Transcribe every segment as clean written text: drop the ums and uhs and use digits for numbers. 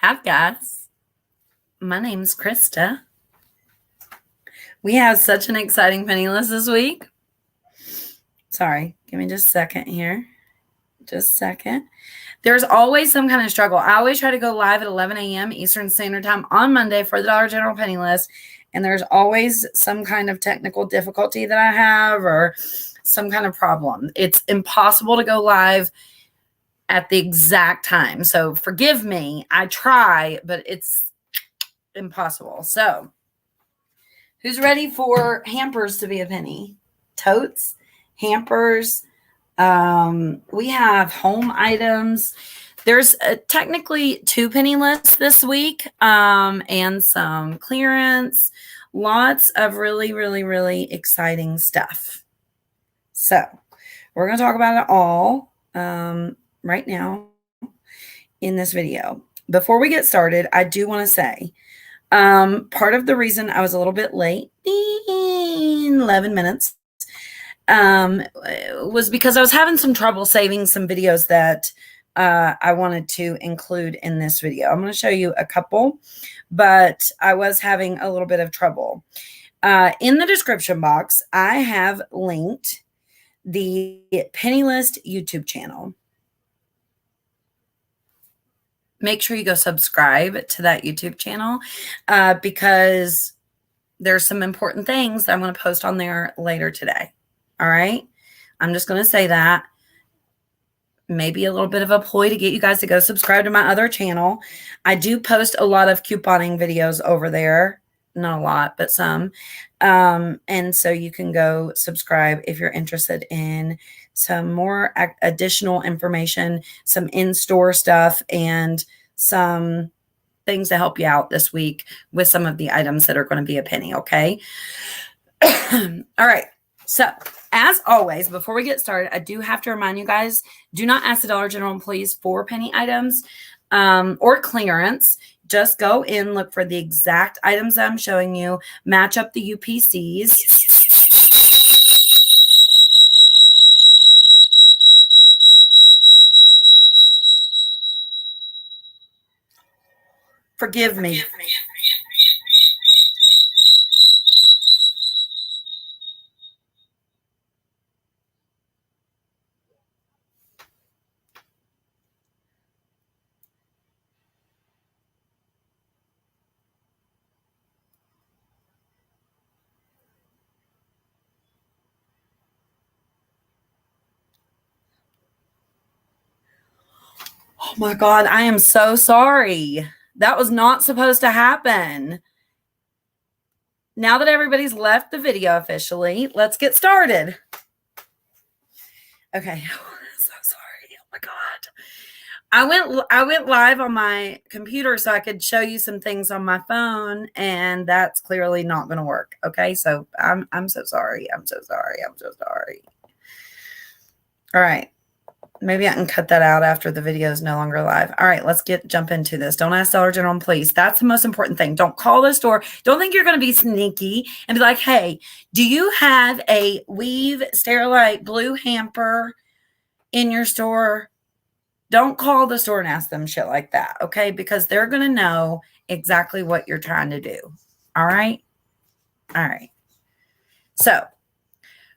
Hi, guys. My name's Krista. We have such an exciting penny list this week. Sorry, give me just a second here. Just a second. There's always some kind of struggle. I always try to go live at 11 a.m. Eastern Standard Time on Monday for the Dollar General penny list, and there's always some kind of technical difficulty that I have or some kind of problem. It's impossible to go live at the exact time. So forgive me. I try, but it's impossible. So who's ready for hampers to be a penny? Totes, hampers. We have home items. There's technically 2 penny lists this week, and some clearance. Lots of really, really, really exciting stuff. So we're going to talk about it all right now in this video. Before we get started, I do want to say, part of the reason I was a little bit late, 11 minutes, was because I was having some trouble saving some videos that I wanted to include in this video. I'm going to show you a couple, but I was having a little bit of trouble. In the description box, I have linked the Penny List YouTube channel. Make sure you go subscribe to that YouTube channel because there's some important things that I'm going to post on there later today. All right. I'm just going to say that. Maybe a little bit of a ploy to get you guys to go subscribe to my other channel. I do post a lot of couponing videos over there. Not a lot, but some. And so you can go subscribe if you're interested in some more additional information, some in-store stuff, and some things to help you out this week with some of the items that are going to be a penny, okay? All right. So, as always, before we get started, I do have to remind you guys, do not ask the Dollar General employees for penny items or clearance. Just go in, look for the exact items that I'm showing you, match up the UPCs. Forgive me. Oh my God, I am so sorry. That was not supposed to happen. Now that everybody's left the video officially, let's get started. Okay, I'm so sorry. Oh my God. I went live on my computer so I could show you some things on my phone, and that's clearly not going to work. Okay, so I'm so sorry. I'm so sorry. I'm so sorry. All right. Maybe I can cut that out after the video is no longer live. All right, let's jump into this. Don't ask Dollar General, please. That's the most important thing. Don't call the store. Don't think you're going to be sneaky and be like, hey, do you have a Weave Sterilite blue hamper in your store? Don't call the store and ask them shit like that, okay? Because they're going to know exactly what you're trying to do. All right? All right. So,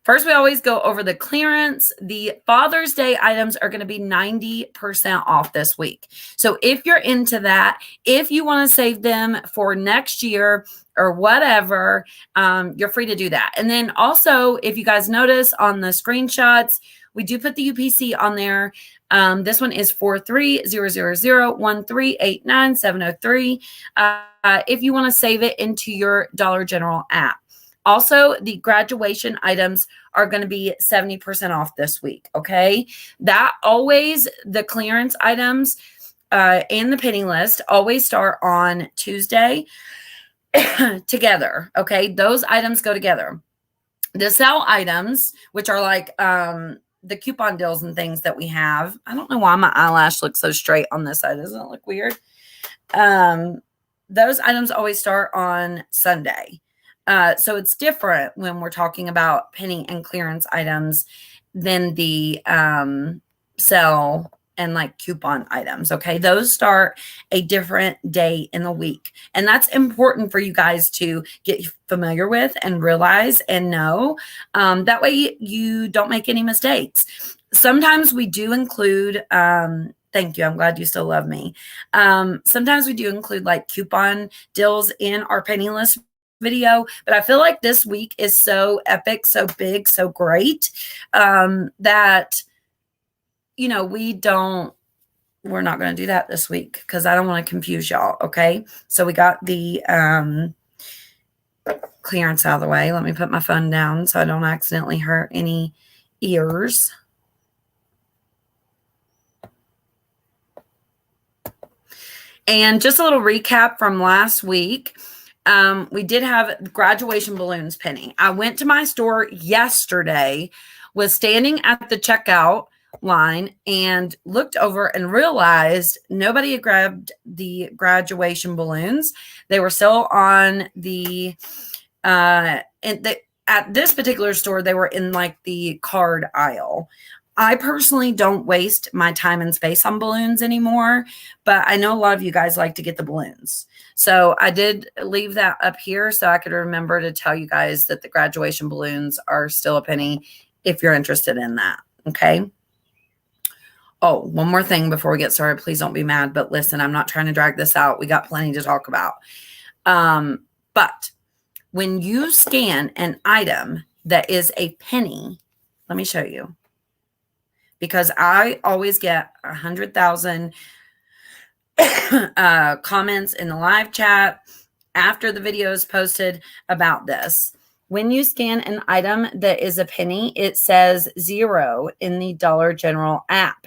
first, we always go over the clearance. The Father's Day items are going to be 90% off this week. So if you're into that, if you want to save them for next year or whatever, you're free to do that. And then also, if you guys notice on the screenshots, we do put the UPC on there. This one is 4300013897003. If you want to save it into your Dollar General app. Also, the graduation items are going to be 70% off this week, okay? That always, the clearance items and the penny list always start on Tuesday together, okay? Those items go together. The sale items, which are like the coupon deals and things that we have. I don't know why my eyelash looks so straight on this side. Doesn't it look weird? Those items always start on Sunday. So it's different when we're talking about penny and clearance items than the sale and like coupon items. Okay. Those start a different day in the week. And that's important for you guys to get familiar with and realize and know. That way you don't make any mistakes. Sometimes we do include, thank you. I'm glad you still love me. Sometimes we do include like coupon deals in our penny list video, but I feel like this week is so epic, so big, so great, that, you know, we're not going to do that this week because I don't want to confuse y'all. Okay. So we got the, clearance out of the way. Let me put my phone down so I don't accidentally hurt any ears. And just a little recap from last week. We did have graduation balloons penny. I went to my store yesterday, was standing at the checkout line and looked over and realized nobody had grabbed the graduation balloons. They were still on the, at this particular store, they were in like the card aisle. I personally don't waste my time and space on balloons anymore, but I know a lot of you guys like to get the balloons. So I did leave that up here so I could remember to tell you guys that the graduation balloons are still a penny if you're interested in that. Okay. Oh, one more thing before we get started. Please don't be mad, but listen, I'm not trying to drag this out. We got plenty to talk about. But when you scan an item that is a penny, let me show you. Because I always get 100,000 comments in the live chat after the video is posted about this. When you scan an item that is a penny, it says 0 in the Dollar General app.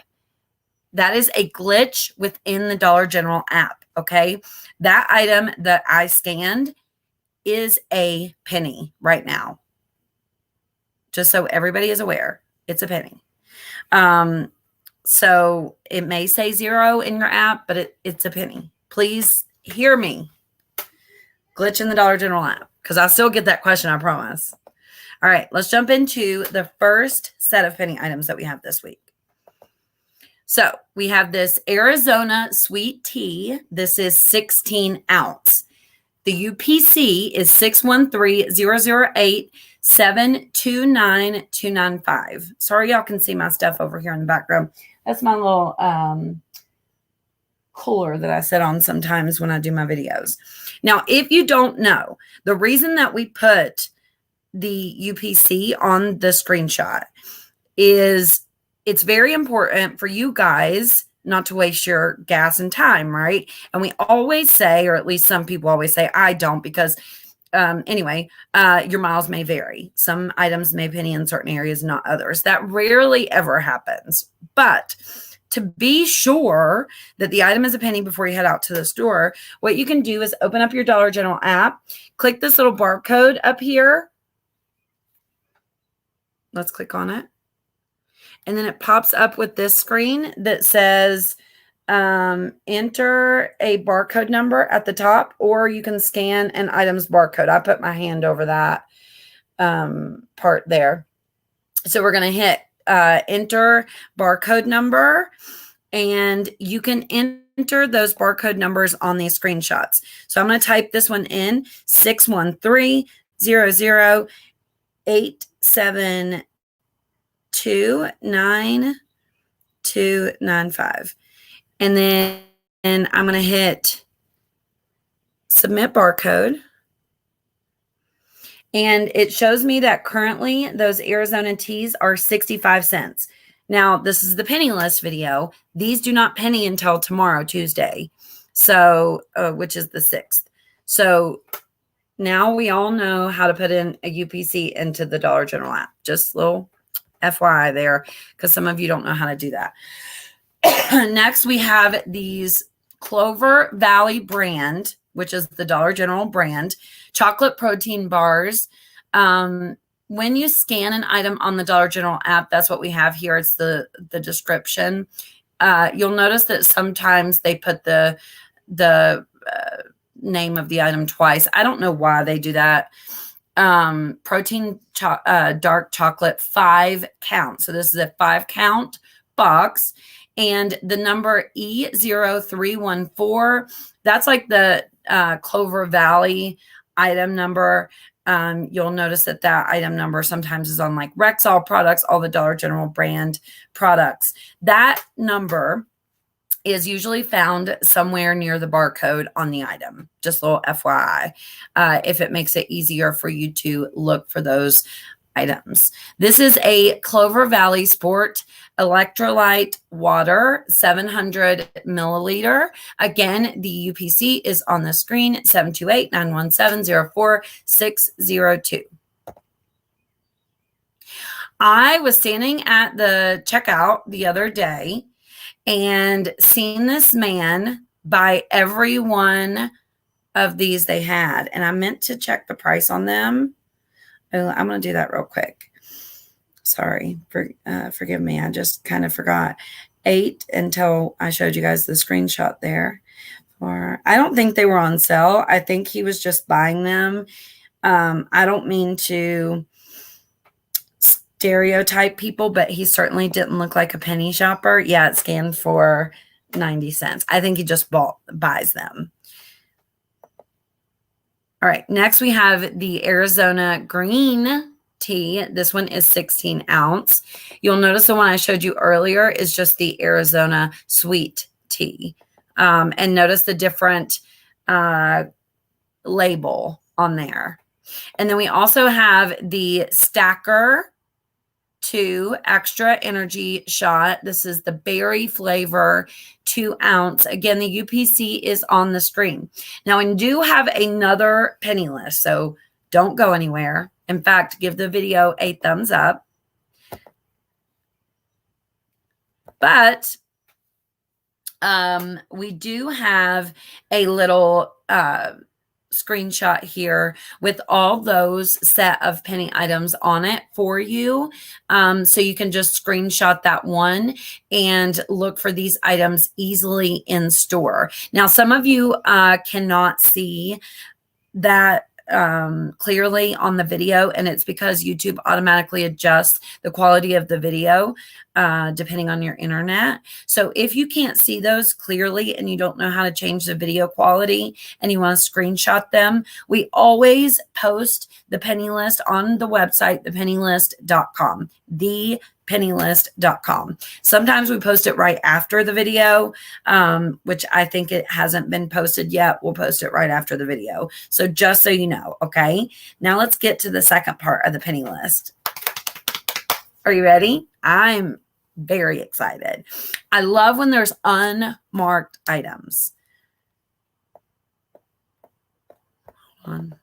That is a glitch within the Dollar General app, okay? That item that I scanned is a penny right now. Just so everybody is aware, it's a penny. So it may say 0 in your app, but it's a penny. Please hear me. Glitch in the Dollar General app, because I still get that question, I promise. All right, let's jump into the first set of penny items that we have this week. So we have this Arizona sweet tea. This is 16 ounce. The UPC is 613-008-729-295. Sorry, y'all can see my stuff over here in the background. That's my little cooler that I sit on sometimes when I do my videos. Now, if you don't know, the reason that we put the UPC on the screenshot is it's very important for you guys not to waste your gas and time, right? And we always say, or at least some people always say, I don't, because your miles may vary. Some items may penny in certain areas, not others. That rarely ever happens. But to be sure that the item is a penny before you head out to the store, what you can do is open up your Dollar General app, click this little barcode up here. Let's click on it. And then it pops up with this screen that says, enter a barcode number at the top, or you can scan an item's barcode. I put my hand over that part there. So we're going to hit enter barcode number, and you can enter those barcode numbers on these screenshots. So I'm going to type this one in, 613-008-729-295. And then I'm going to hit submit barcode. And it shows me that currently those Arizona teas are 65 cents. Now, this is the penny list video. These do not penny until tomorrow, Tuesday, so which is the 6th. So now we all know how to put in a UPC into the Dollar General app. Just a little FYI there, because some of you don't know how to do that. Next, we have these Clover Valley brand, which is the Dollar General brand, chocolate protein bars. When you scan an item on the Dollar General app, that's what we have here. It's the description. You'll notice that sometimes they put the name of the item twice. I don't know why they do that. Protein dark chocolate 5 count. So this is a 5 count box. And the number E0314, that's like the Clover Valley item number. You'll notice that that item number sometimes is on like Rexall products, all the Dollar General brand products. That number is usually found somewhere near the barcode on the item. Just a little FYI, if it makes it easier for you to look for those items. This is a Clover Valley Sport electrolyte water, 700 milliliter. Again, the UPC is on the screen, 728-917-04602. I was standing at the checkout the other day and seen this man buy every one of these they had. And I meant to check the price on them. I'm going to do that real quick. Sorry, forgive me. I just kind of forgot. 8 until I showed you guys the screenshot there. I don't think they were on sale. I think he was just buying them. I don't mean to stereotype people, but he certainly didn't look like a penny shopper. Yeah, it scanned for 90 cents. I think he just buys them. All right, next we have the Arizona green tea. This one is 16 ounce. You'll notice the one I showed you earlier is just the Arizona sweet tea. And notice the different label on there. And then we also have the Stacker 2 extra energy shot. This is the berry flavor, 2 ounce. Again, the UPC is on the screen. Now, we do have another penny list, so don't go anywhere. In fact, give the video a thumbs up. But we do have a little screenshot here with all those set of penny items on it for you. So you can just screenshot that one and look for these items easily in store. Now, some of you cannot see that clearly on the video, and it's because YouTube automatically adjusts the quality of the video depending on your internet. So if you can't see those clearly and you don't know how to change the video quality and you want to screenshot them, we always post the penny list on the website, thepennylist.com, thepennylist.com. Sometimes we post it right after the video, which I think it hasn't been posted yet. We'll post it right after the video. So just so you know, okay? Now let's get to the second part of the penny list. Are you ready? I'm very excited. I love when there's unmarked items. Hold on.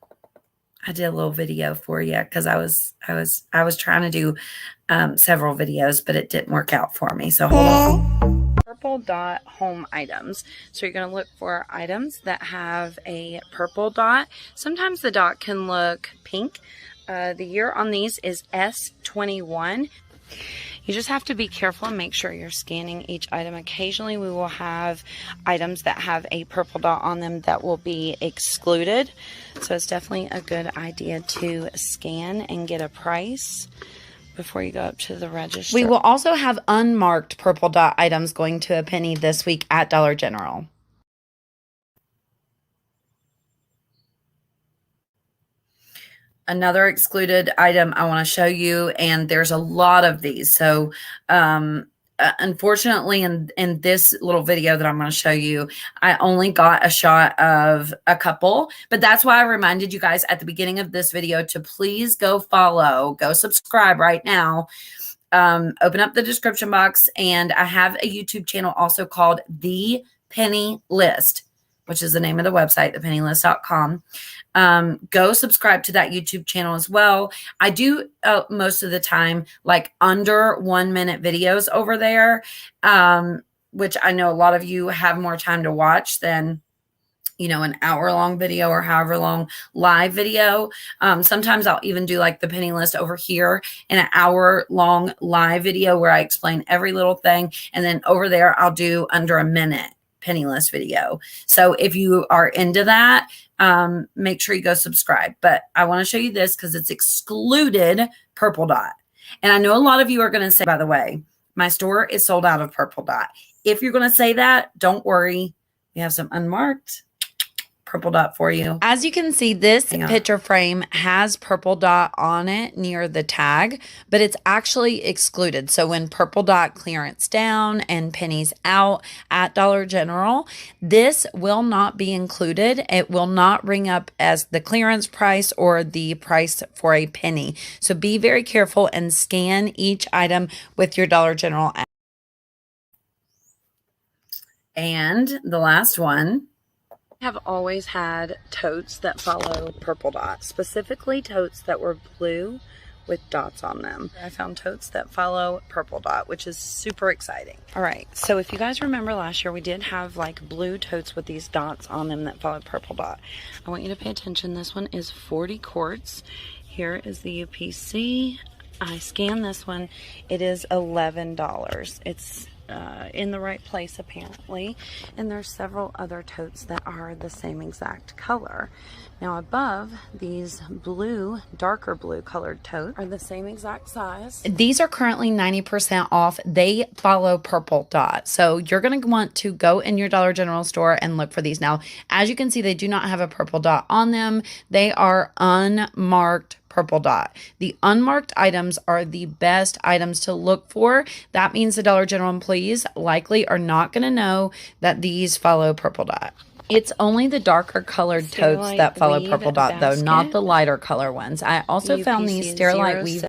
I did a little video for you because I was trying to do several videos, but it didn't work out for me. So hold on. Purple dot home items. So you're going to look for items that have a purple dot. Sometimes the dot can look pink. The year on these is S21. You just have to be careful and make sure you're scanning each item. Occasionally we will have items that have a purple dot on them that will be excluded. So it's definitely a good idea to scan and get a price before you go up to the register. We will also have unmarked purple dot items going to a penny this week at Dollar General. Another excluded item I want to show you, and there's a lot of these. So unfortunately, in this little video that I'm going to show you, I only got a shot of a couple, but that's why I reminded you guys at the beginning of this video to please go follow, go subscribe right now. Open up the description box, and I have a YouTube channel also called The Penny List, which is the name of the website, thepennylist.com. Go subscribe to that YouTube channel as well. I do most of the time like under 1 minute videos over there, which I know a lot of you have more time to watch than, you know, an hour-long video or however long live video. Sometimes I'll even do like the penny list over here in an hour-long live video where I explain every little thing. And then over there, I'll do under a minute penny list video. So if you are into that, make sure you go subscribe. But I want to show you this because it's excluded purple dot. And I know a lot of you are going to say, by the way, My store is sold out of purple dot. If you're going to say that, don't worry. We have some unmarked purple dot for you. As you can see, this picture frame has purple dot on it near the tag, but it's actually excluded. So when purple dot clearance down and pennies out at Dollar General, this will not be included. It will not ring up as the clearance price or the price for a penny. So be very careful and scan each item with your Dollar General app. And the last one. Have always had totes that follow purple dot, specifically totes that were blue with dots on them. I found totes that follow purple dot, which is super exciting. All right, so if you guys remember last year, we did have like blue totes with these dots on them that followed purple dot. I want you to pay attention. This one is 40 quarts. Here is the UPC. I scanned this one. It is $11. It's in the right place apparently, and there's several other totes that are the same exact color. Now above, these blue, darker blue colored totes are the same exact size. These are currently 90% off. They follow purple dot, so you're going to want to go in your Dollar General store and look for these. Now as you can see, they do not have a purple dot on them. They are unmarked purple dot. The unmarked items are the best items to look for. That means the Dollar General employees likely are not going to know that these follow purple dot. It's only the darker colored totes that follow purple dot though, not the lighter color ones. I also found these Sterilite weave.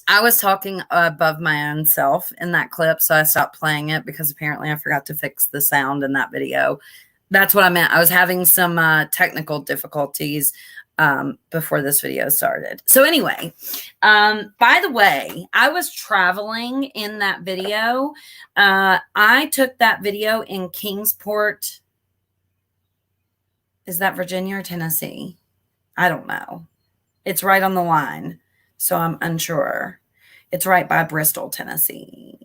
I was talking above my own self in that clip, so I stopped playing it because apparently I forgot to fix the sound in that video. That's what I meant. I was having some technical difficulties before this video started. So anyway, by the way, I was traveling in that video. I took that video in Kingsport. Is that Virginia or Tennessee? I don't know. It's right on the line, so I'm unsure. It's right by Bristol, Tennessee.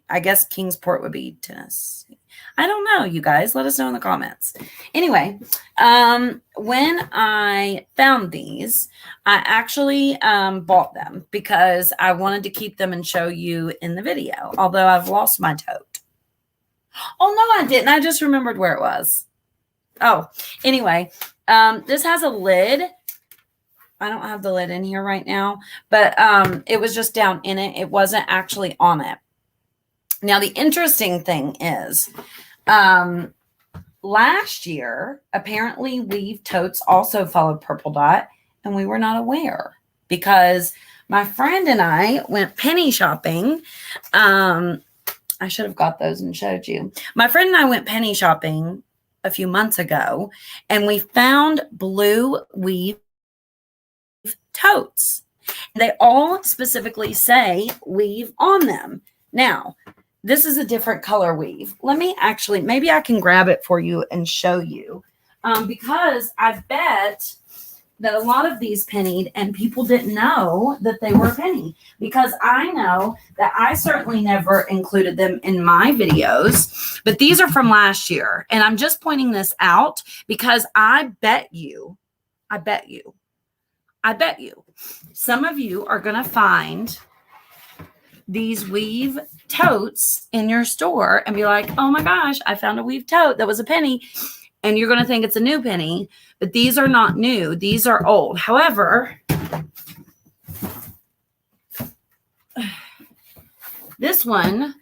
I guess Kingsport would be Tennessee. I don't know, you guys. Let us know in the comments. Anyway, when I found these, I actually bought them because I wanted to keep them and show you in the video, although I've lost my tote. Oh, no, I didn't. I just remembered where it was. Oh, anyway, this has a lid. I don't have the lid in here right now, but it was just down in it. It wasn't actually on it. Now, the interesting thing is, last year, apparently weave totes also followed purple dot, and we were not aware because my friend and I went penny shopping. I should have got those and showed you. My friend and I went penny shopping a few months ago, and we found blue weave totes. They all specifically say weave on them. Now, this is a different color weave. Let me actually, maybe I can grab it for you and show you. Because I bet that a lot of these pennied and people didn't know that they were a penny. Because I know that I certainly never included them in my videos. But these are from last year. And I'm just pointing this out because I bet you, some of you are going to find these weave totes in your store and be like, oh my gosh, I found a weave tote that was a penny. And you're going to think it's a new penny, but these are not new. These are old. However, this one,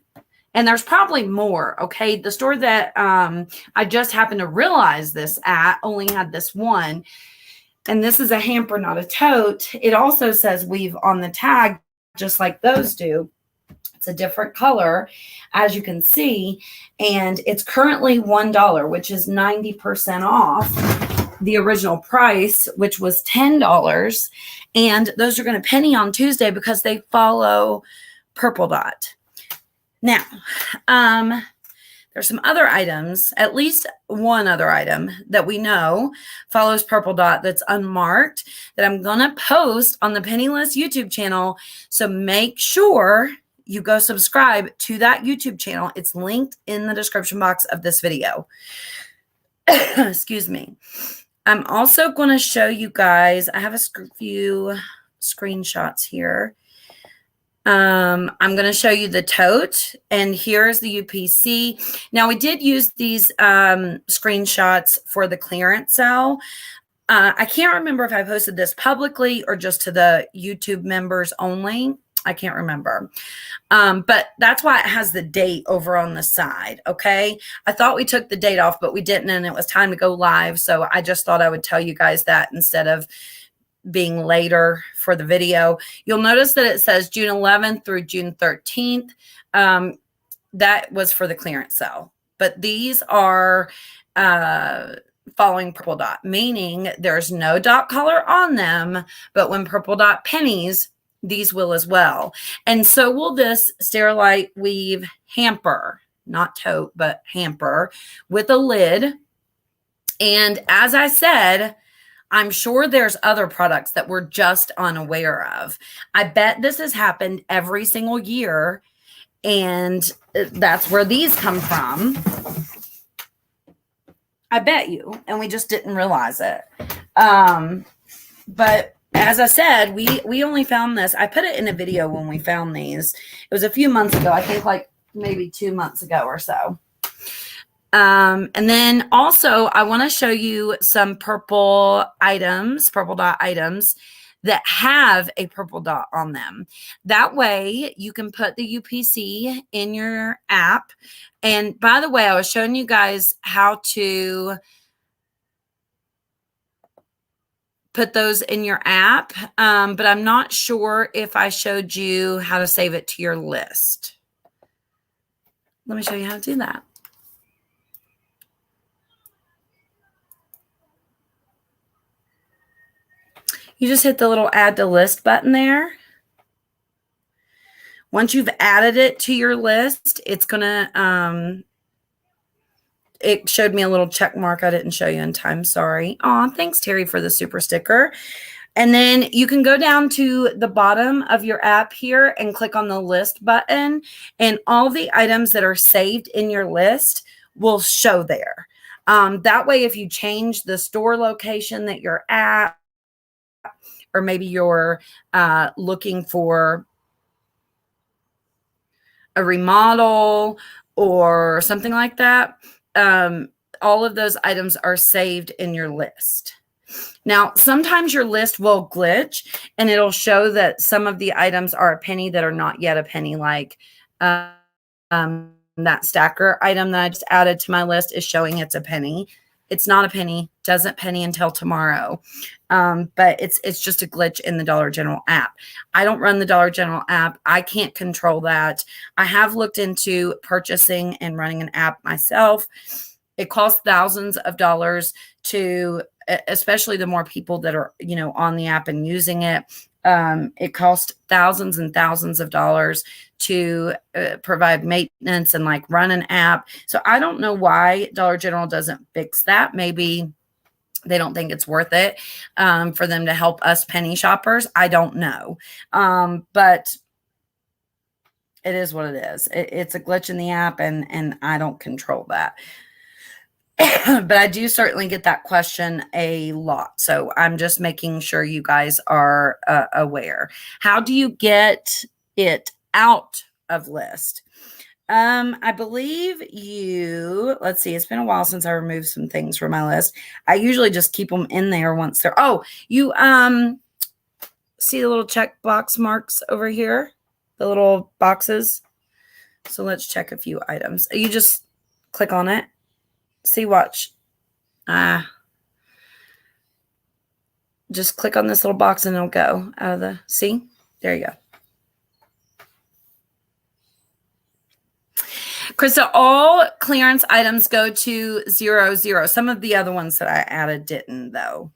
and there's probably more, okay? The store that I just happened to realize this at only had this one. And this is a hamper, not a tote. It also says weave on the tag, just like those do. It's a different color, as you can see, and it's currently $1, which is 90% off the original price, which was $10. And those are going to penny on Tuesday because they follow purple dot. Now, there's some other items, at least one other item that we know follows purple dot that's unmarked that I'm going to post on the Penniless YouTube channel. So make sure you go subscribe to that YouTube channel. It's linked in the description box of this video. Excuse me. I'm also going to show you guys, I have a few screenshots here. I'm going to show you the tote, and here's the UPC. Now, we did use these screenshots for the clearance sale. I can't remember if I posted this publicly or just to the YouTube members only. I can't remember. But that's why it has the date over on the side, okay? I thought we took the date off, but we didn't, and it was time to go live, so I just thought I would tell you guys that instead of being later for the video. You'll notice that it says June 11th through June 13th. That was for the clearance sale. But these are following purple dot, meaning there's no dot color on them, but when purple dot pennies, these will as well. And so will this Sterilite Weave hamper, not tote, but hamper with a lid. And as I said, I'm sure there's other products that we're just unaware of. I bet this has happened every single year, and that's where these come from. I bet you, and we just didn't realize it. But as I said, we only found this. I put it in a video when we found these. It was a few months ago. I think like maybe 2 months ago or so. And then also I want to show you some purple dot items that have a purple dot on them. That way you can put the UPC in your app. And by the way, I was showing you guys how to put those in your app, but I'm not sure if I showed you how to save it to your list. Let me show you how to do that. You just hit the little add to list button there. Once you've added it to your list, it's going to, it showed me a little check mark. I didn't show you in time. Sorry. Aw, thanks, Terry, for the super sticker. And then you can go down to the bottom of your app here and click on the list button, and all the items that are saved in your list will show there. That way, if you change the store location that you're at, or maybe you're looking for a remodel or something like that, all of those items are saved in your list. Now, sometimes your list will glitch and it'll show that some of the items are a penny that are not yet a penny, like that stacker item that I just added to my list is showing it's a penny. It's not a penny, doesn't penny until tomorrow. But it's just a glitch in the Dollar General app. I don't run the Dollar General app. I can't control that. I have looked into purchasing and running an app myself. It costs thousands of dollars to, especially the more people that are, on the app and using it. It costs thousands and thousands of dollars to provide maintenance and like run an app. So I don't know why Dollar General doesn't fix that. Maybe they don't think it's worth it for them to help us penny shoppers. I don't know. But it is what it is. It's a glitch in the app, and I don't control that. But I do certainly get that question a lot. So I'm just making sure you guys are aware. How do you get it out of list? I believe let's see, it's been a while since I removed some things from my list. I usually just keep them in there once they're, you see the little check box marks over here, the little boxes. So let's check a few items. You just click on it. See, watch. Just click on this little box and it'll go out of the, see? There you go. Krista, all clearance items go to 00. Some of the other ones that I added didn't, though.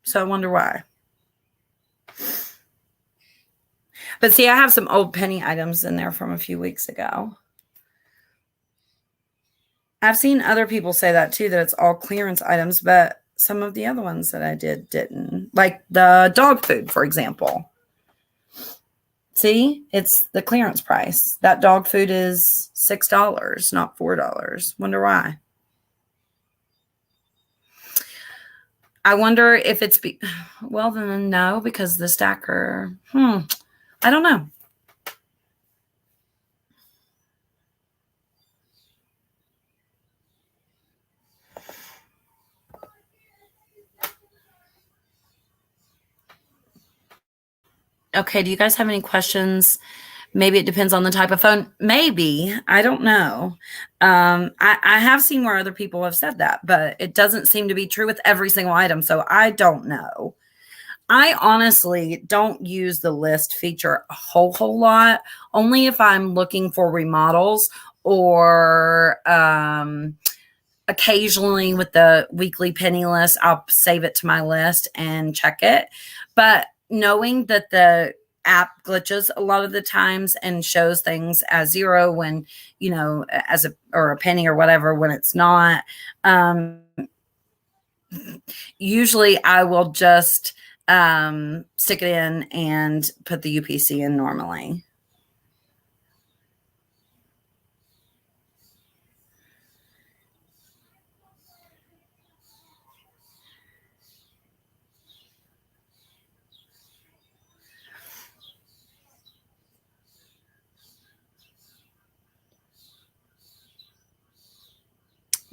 So I wonder why. But see, I have some old penny items in there from a few weeks ago. I've seen other people say that too, that it's all clearance items, but some of the other ones that I did didn't. Like the dog food, for example. See, it's the clearance price. That dog food is $6, not $4. Wonder why. I wonder if it's, well, then no, because the stacker, I don't know. Okay, do you guys have any questions? Maybe it depends on the type of phone. Maybe. I don't know. I have seen where other people have said that, but it doesn't seem to be true with every single item. So I don't know. I honestly don't use the list feature a whole lot, only if I'm looking for remodels or occasionally with the weekly penny list, I'll save it to my list and check it. But knowing that the app glitches a lot of the times and shows things as zero when, as a penny or whatever, when it's not, usually I will just stick it in and put the UPC in normally.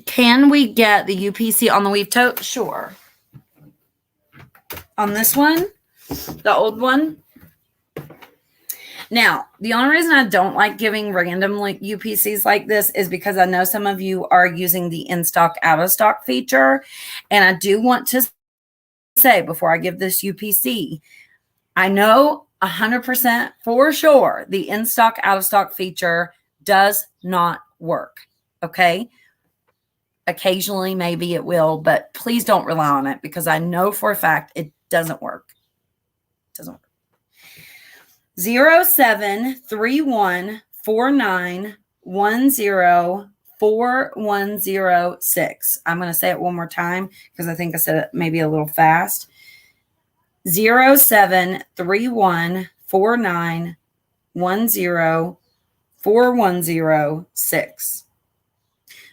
Can we get the UPC on the weave tote? Sure. On this one, the old one. Now, the only reason I don't like giving random UPCs like this is because I know some of you are using the in stock, out of stock feature. And I do want to say before I give this UPC, I know 100% for sure the in stock, out of stock feature does not work. Okay. Occasionally, maybe it will, but please don't rely on it because I know for a fact it doesn't work. It doesn't work. 073149104106. I'm going to say it one more time because I think I said it maybe a little fast. 073149104106.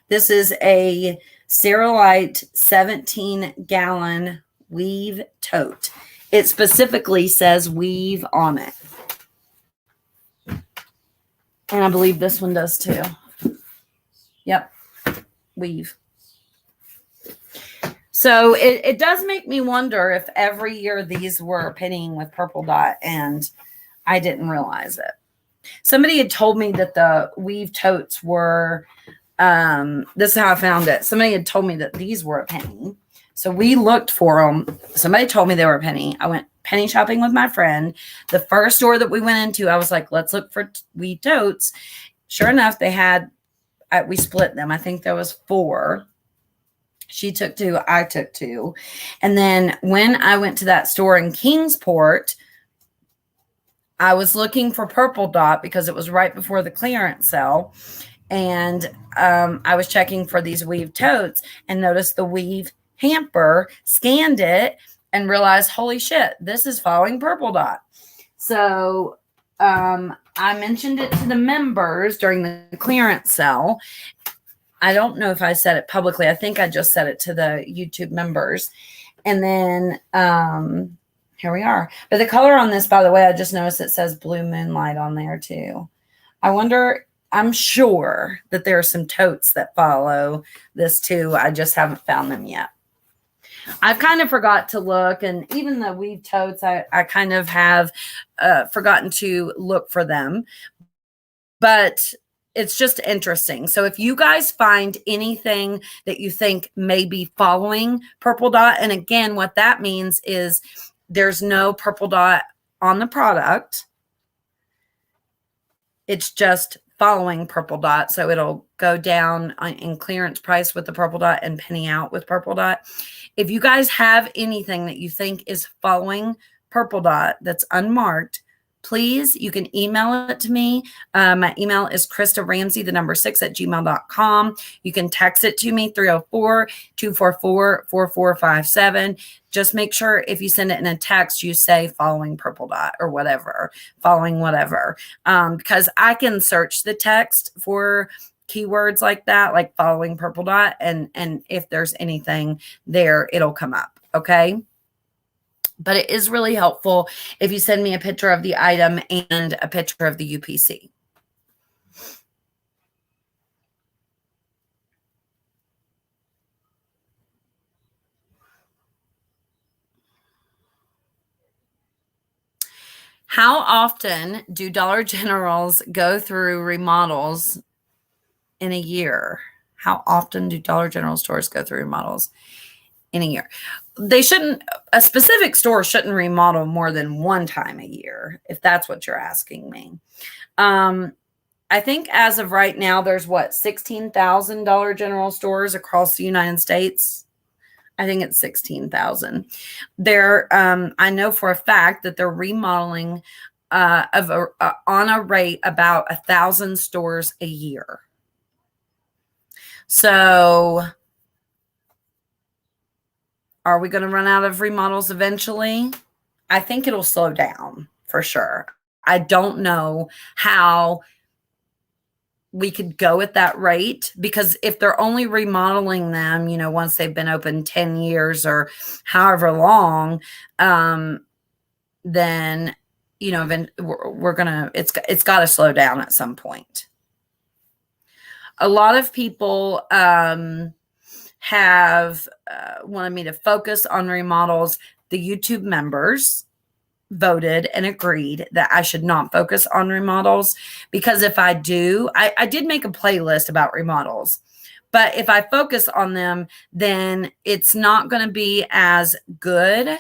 This is a Cerealite 17-gallon weave tote. It specifically says weave on it. And I believe this one does too. Yep, weave. So it does make me wonder if every year these were pennying with purple dot and I didn't realize it. Somebody had told me that the weave totes were, this is how I found it. Somebody had told me that these were a penny. So we looked for them. Somebody told me they were a penny. I went penny shopping with my friend. The first store that we went into, I was like, let's look for weave totes. Sure enough, they had, we split them. I think there was 4. She took 2. I took 2. And then when I went to that store in Kingsport, I was looking for purple dot because it was right before the clearance sale. And I was checking for these weave totes and noticed the weave hamper, scanned it, and realized, holy shit, this is following purple dot. So I mentioned it to the members during the clearance sale. I don't know if I said it publicly. I think I just said it to the YouTube members. And then here we are. But the color on this, by the way, I just noticed it says Blue Moonlight on there too. I wonder, I'm sure that there are some totes that follow this too. I just haven't found them yet. I've kind of forgot to look, and even the weave totes, I kind of have forgotten to look for them. But it's just interesting. So if you guys find anything that you think may be following purple dot, and again, what that means is there's no purple dot on the product. It's just following purple dot. So it'll go down in clearance price with the purple dot and penny out with purple dot. If you guys have anything that you think is following purple dot that's unmarked, please, you can email it to me. My email is kristaramsey6@gmail.com. You can text it to me, 304-244-4457. Just make sure if you send it in a text, you say following purple dot or whatever, following whatever. Because I can search the text for keywords like that, like following purple dot. And if there's anything there, it'll come up. Okay. But it is really helpful if you send me a picture of the item and a picture of the UPC. How often do Dollar Generals go through remodels in a year? How often do Dollar General stores go through remodels in a year? They shouldn't, a specific store shouldn't remodel more than one time a year, if that's what you're asking me. I think as of right now, there's 16,000 Dollar General stores across the United States. I think it's 16,000. I know for a fact that they're remodeling on a rate about 1,000 stores a year. So are we going to run out of remodels eventually? I think it'll slow down for sure. I don't know how we could go at that rate, because if they're only remodeling them, once they've been open 10 years or however long, then, we're going to, it's got to slow down at some point. A lot of people have wanted me to focus on remodels. The YouTube members voted and agreed that I should not focus on remodels, because if I do, I did make a playlist about remodels, but if I focus on them, then it's not going to be as good,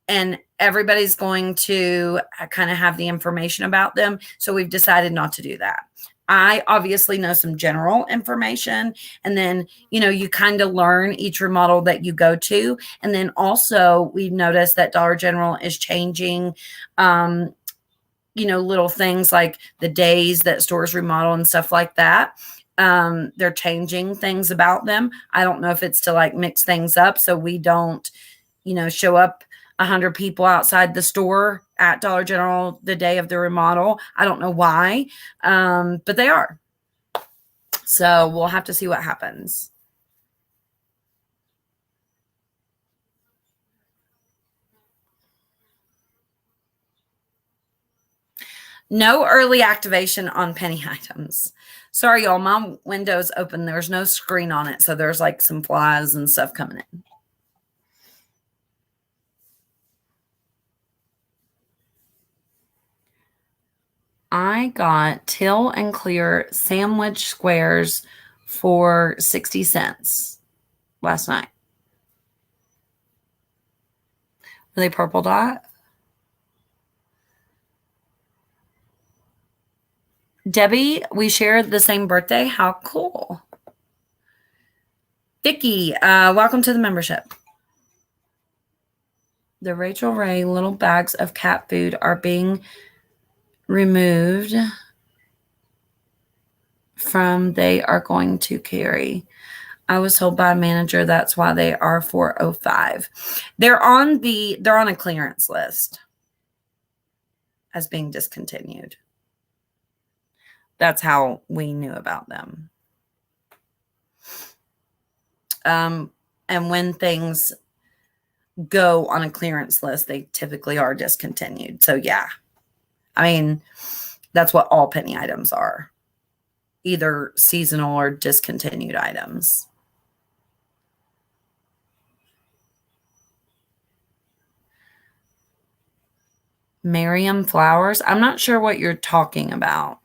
and everybody's going to kind of have the information about them. So we've decided not to do that. I obviously know some general information, and then, you kind of learn each remodel that you go to. And then also we've noticed that Dollar General is changing, little things like the days that stores remodel and stuff like that. They're changing things about them. I don't know if it's to mix things up so we don't, show up 100 people outside the store at Dollar General the day of the remodel. I don't know why, but they are. So we'll have to see what happens. No early activation on penny items. Sorry, y'all, my window's open. There's no screen on it, so there's some flies and stuff coming in. I got Till and Clear sandwich squares for 60 cents last night. Are they purple dot? Debbie, we shared the same birthday. How cool. Vicki, welcome to the membership. The Rachel Ray little bags of cat food are being removed from they are going to carry. I was told by a manager that's why they are $4.05. They're on a clearance list as being discontinued. That's how we knew about them. And when things go on a clearance list, they typically are discontinued. So yeah, that's what all penny items are, either seasonal or discontinued items. Miriam Flowers. I'm not sure what you're talking about.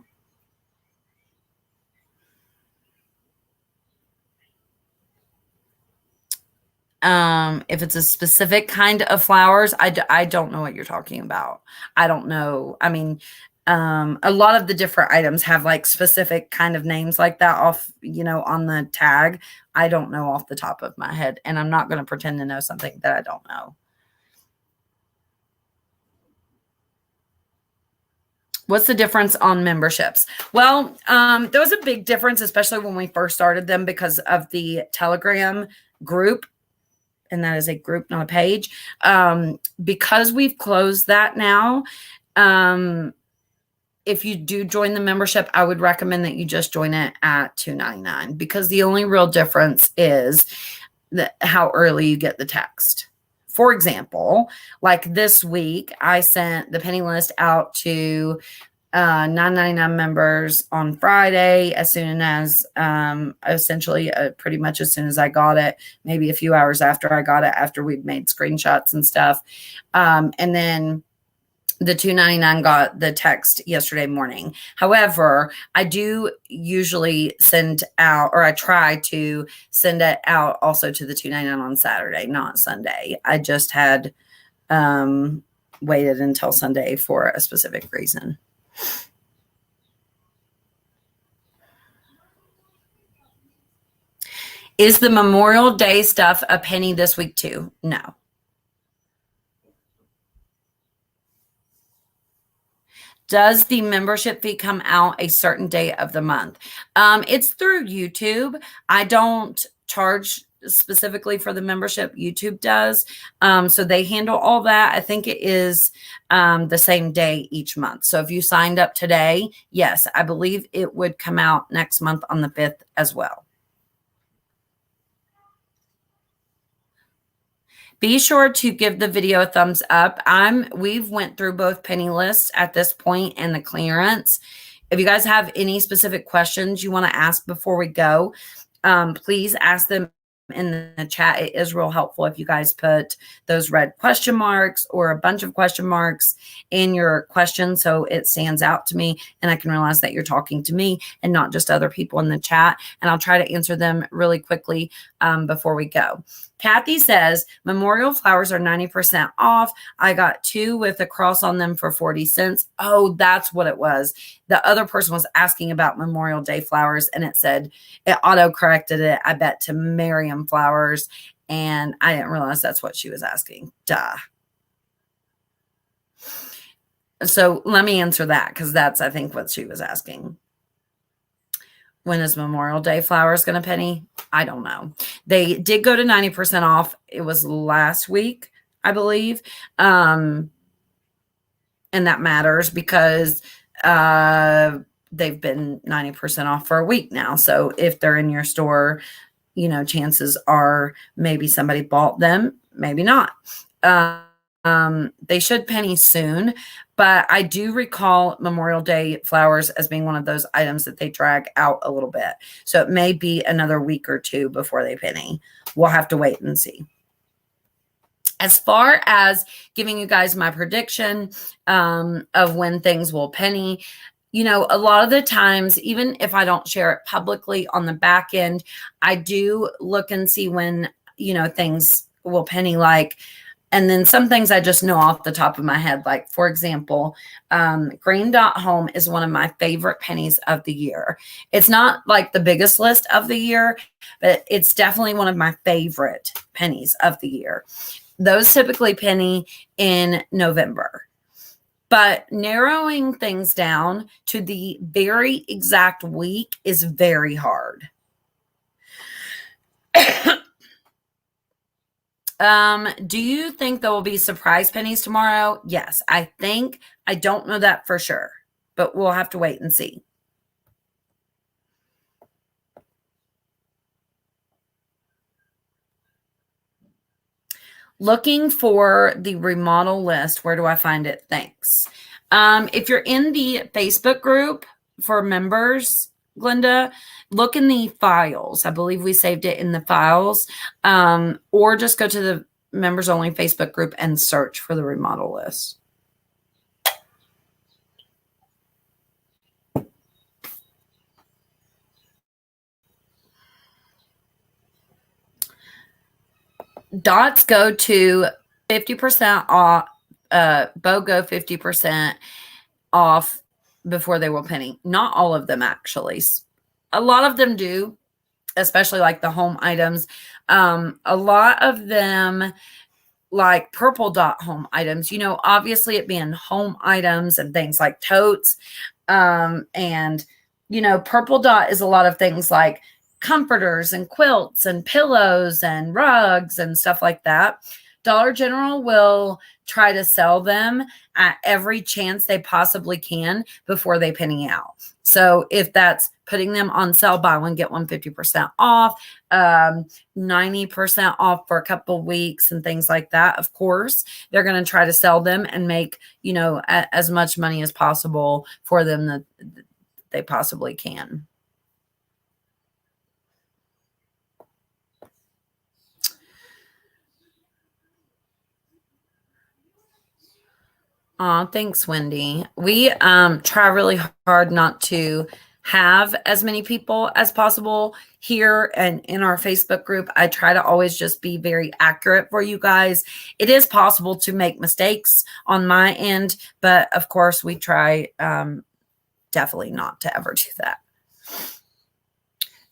If it's a specific kind of flowers, I don't know what you're talking about. I don't know. A lot of the different items have specific kind of names like that off, on the tag. I don't know off the top of my head, and I'm not going to pretend to know something that I don't know. What's the difference on memberships? Well, there was a big difference, especially when we first started them, because of the Telegram group. And that is a group, not a page. Because we've closed that now, if you do join the membership, I would recommend that you just join it at $2.99, because the only real difference is how early you get the text For example, like this week, I sent the penny list out to 999 members on Friday, as soon as essentially pretty much as soon as I got it, maybe a few hours after I got it, after we'd made screenshots and stuff. And then the 299 got the text yesterday morning. However, I do usually send out, or I try to send it out also to the 299 on Saturday, not Sunday. I just had waited until Sunday for a specific reason. Is the Memorial Day stuff a penny this week too? No. Does the membership fee come out a certain day of the month? It's through YouTube. I don't charge specifically for the membership. YouTube does. So they handle all that. I think it is the same day each month. So if you signed up today, yes, I believe it would come out next month on the 5th as well. Be sure to give the video a thumbs up. We've went through both penny lists at this point and the clearance. If you guys have any specific questions you want to ask before we go, please ask them in the chat. It is real helpful if you guys put those red question marks or a bunch of question marks in your question, so it stands out to me and I can realize that you're talking to me and not just other people in the chat. And I'll try to answer them really quickly before we go. Kathy says, memorial flowers are 90% off. I got 2 with a cross on them for 40 cents. Oh, that's what it was. The other person was asking about Memorial Day flowers, and it said, it auto-corrected it, I bet, to Miriam flowers. And I didn't realize that's what she was asking. Duh. So let me answer that, because that's, I think, what she was asking. When is Memorial Day flowers going to penny? I don't know. They did go to 90% off. It was last week, I believe. And that matters because they've been 90% off for a week now. So if they're in your store, you know, chances are maybe somebody bought them, maybe not. They should penny soon, but I do recall Memorial Day flowers as being one of those items that they drag out a little bit. So it may be another week or 2 before they penny. We'll have to wait and see. As far as giving you guys my prediction of when things will penny, you know, a lot of the times, even if I don't share it publicly on the back end, I do look and see when, you know, things will penny, like, and then some things I just know off the top of my head. Like, for example, Green Dot Home is one of my favorite pennies of the year. It's not like the biggest list of the year, but it's definitely one of my favorite pennies of the year. Those typically penny in November. But narrowing things down to the very exact week is very hard. Do you think there will be surprise pennies tomorrow? Yes, I think. I don't know that for sure, but we'll have to wait and see. Looking for the remodel list. Where do I find it? Thanks. If you're in the Facebook group for members, Glenda, look in the files. I believe we saved it in the files. Or just go to the members only Facebook group and search for the remodel list. Dots go to 50% off. BOGO 50% off before they will penny. Not all of them, actually. A lot of them do, especially like the home items. A lot of them, like Purple Dot home items, you know, obviously it being home items and things like totes. And, you know, Purple Dot is a lot of things like comforters and quilts and pillows and rugs and stuff like that. Dollar General will try to sell them at every chance they possibly can before they penny out. So if that's putting them on sale, buy one, get one 50% off, 90% off for a couple of weeks and things like that, of course, they're going to try to sell them and make, as much money as possible for them that they possibly can. Aw, thanks, Wendy. We try really hard not to have as many people as possible here and in our Facebook group. I try to always just be very accurate for you guys. It is possible to make mistakes on my end, but of course we try definitely not to ever do that.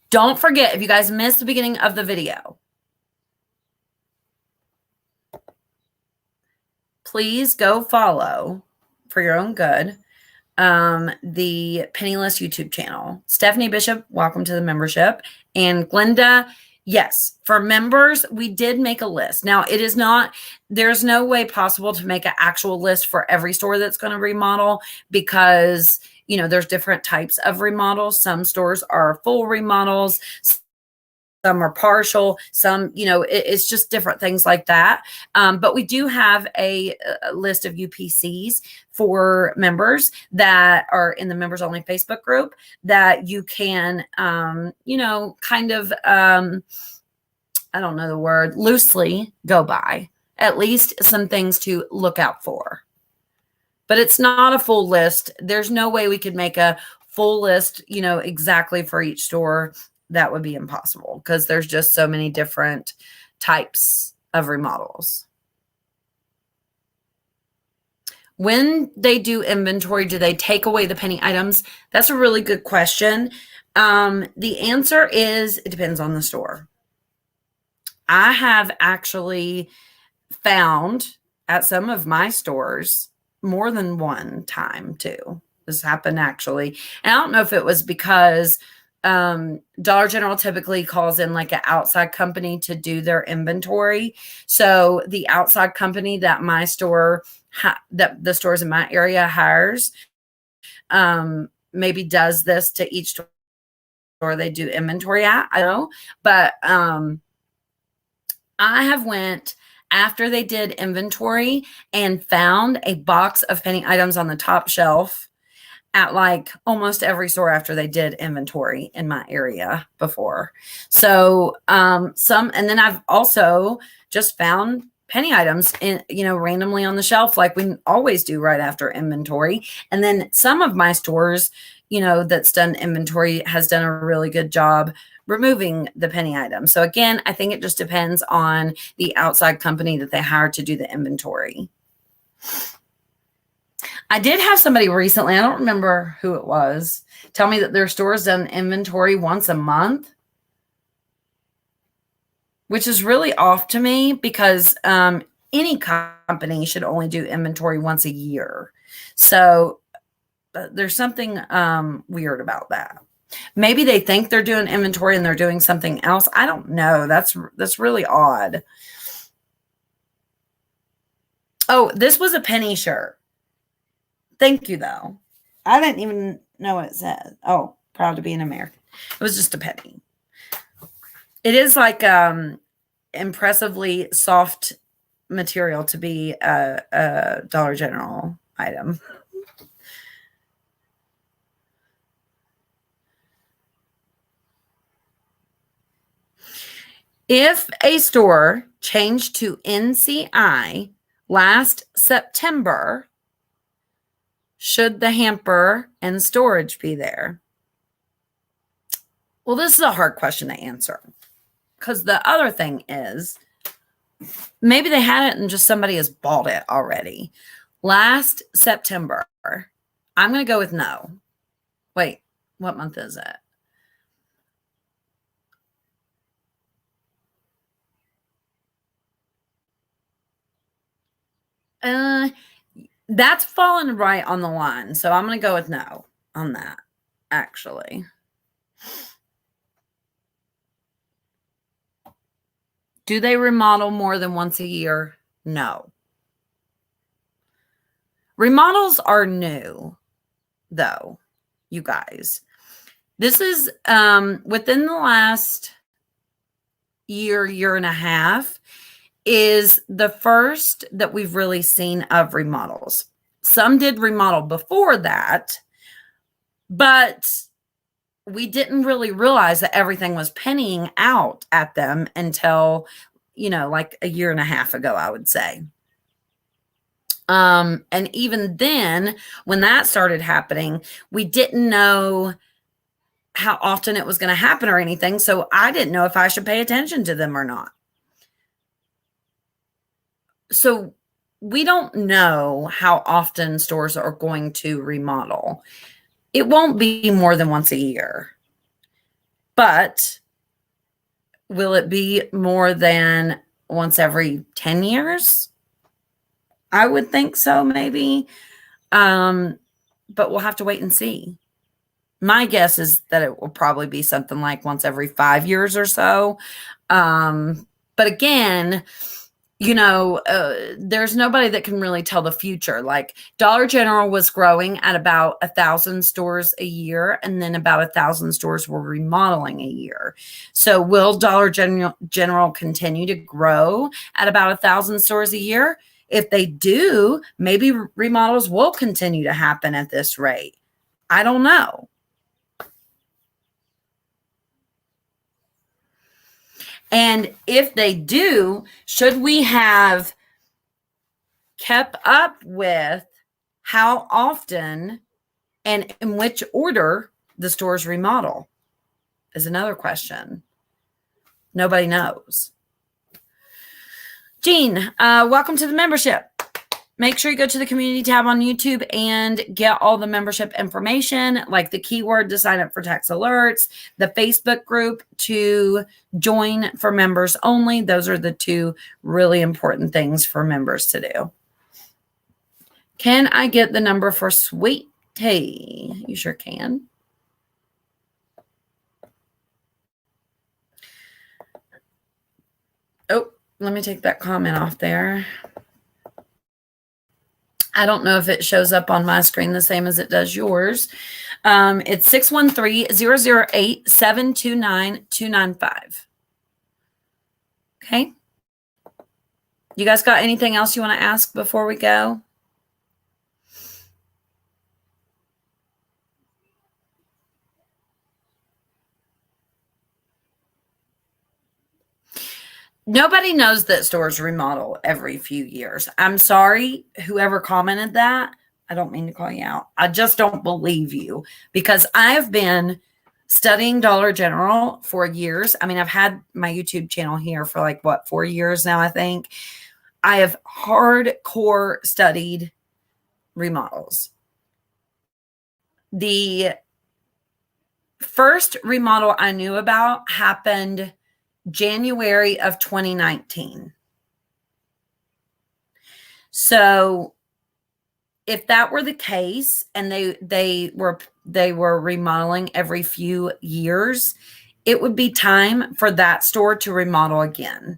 Don't forget, if you guys missed the beginning of the video, please go follow, for your own good, the Penniless YouTube channel. Stephanie Bishop, welcome to the membership. And Glenda, yes, for members, we did make a list. Now, there's no way possible to make an actual list for every store that's going to remodel because, there's different types of remodels. Some stores are full remodels. Some are partial, some, it's just different things like that. But we do have a list of UPCs for members that are in the members only Facebook group that you can, I don't know the word, loosely go by. At least some things to look out for. But it's not a full list. There's no way we could make a full list, exactly for each store. That would be impossible because there's just so many different types of remodels. When they do inventory, do they take away the penny items? That's a really good question. The answer is it depends on the store. I have actually found at some of my stores more than one time too. This happened actually. And I don't know if it was because Dollar General typically calls in like an outside company to do their inventory. So the outside company that my store, that the stores in my area hires, maybe does this to each store they do inventory at. I don't know, but I have went after they did inventory and found a box of penny items on the top shelf at like almost every store after they did inventory in my area before. So and then I've also just found penny items randomly on the shelf like we always do right after inventory. And then some of my stores, that's done inventory has done a really good job removing the penny items. So again, I think it just depends on the outside company that they hire to do the inventory. I did have somebody recently, I don't remember who it was, tell me that their store's done inventory once a month, which is really off to me because any company should only do inventory once a year. So there's something weird about that. Maybe they think they're doing inventory and they're doing something else. I don't know. That's really odd. Oh, this was a penny shirt. Thank you, though. I didn't even know what it said. Oh, proud to be an American. It was just a penny. It is like impressively soft material to be a Dollar General item. If a store changed to NCI last September, should the hamper and storage be there? Well, this is a hard question to answer because the other thing is maybe they had it and just somebody has bought it already. Last September, I'm going to go with no. Wait, what month is it? That's fallen right on the line. So I'm going to go with no on that, actually. Do they remodel more than once a year? No. Remodels are new, though, you guys. This is within the last year and a half is the first that we've really seen of remodels. Some did remodel before that, but we didn't really realize that everything was pennying out at them until, like a year and a half ago, I would say. And even then, when that started happening, we didn't know how often it was going to happen or anything. So I didn't know if I should pay attention to them or not. So we don't know how often stores are going to remodel. It won't be more than once a year. But will it be more than once every 10 years? I would think so, maybe. But we'll have to wait and see. My guess is that it will probably be something like once every 5 years or so. But again, there's nobody that can really tell the future. Like Dollar General was growing at about 1,000 stores a year, and then about 1,000 stores were remodeling a year. So will Dollar General continue to grow at about 1,000 stores a year? If they do, maybe remodels will continue to happen at this rate. I don't know. And if they do, should we have kept up with how often and in which order the stores remodel? Is another question. Nobody knows. Jean, welcome to the membership. Make sure you go to the community tab on YouTube and get all the membership information, like the keyword to sign up for text alerts, the Facebook group to join for members only. Those are the two really important things for members to do. Can I get the number for Sweet Tea? You sure can. Oh, let me take that comment off there. I don't know if it shows up on my screen the same as it does yours. It's 613-008-729-295. Okay. You guys got anything else you want to ask before we go? Nobody knows that stores remodel every few years. I'm sorry, whoever commented that. I don't mean to call you out. I just don't believe you, because I have been studying Dollar General for years. I mean, I've had my YouTube channel here for 4 years now, I think. I have hardcore studied remodels. The first remodel I knew about happened January of 2019. So if that were the case and they were remodeling every few years, it would be time for that store to remodel again.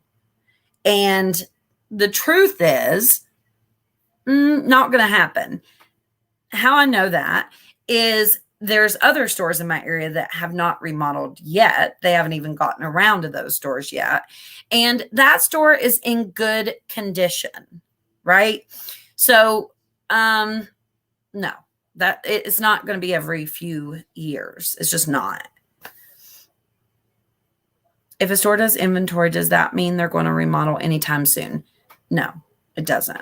And the truth is, not going to happen. How I know that is there's other stores in my area that have not remodeled yet. They haven't even gotten around to those stores yet. And that store is in good condition, right? So, no, that it's not going to be every few years. It's just not. If a store does inventory, does that mean they're going to remodel anytime soon? No, it doesn't.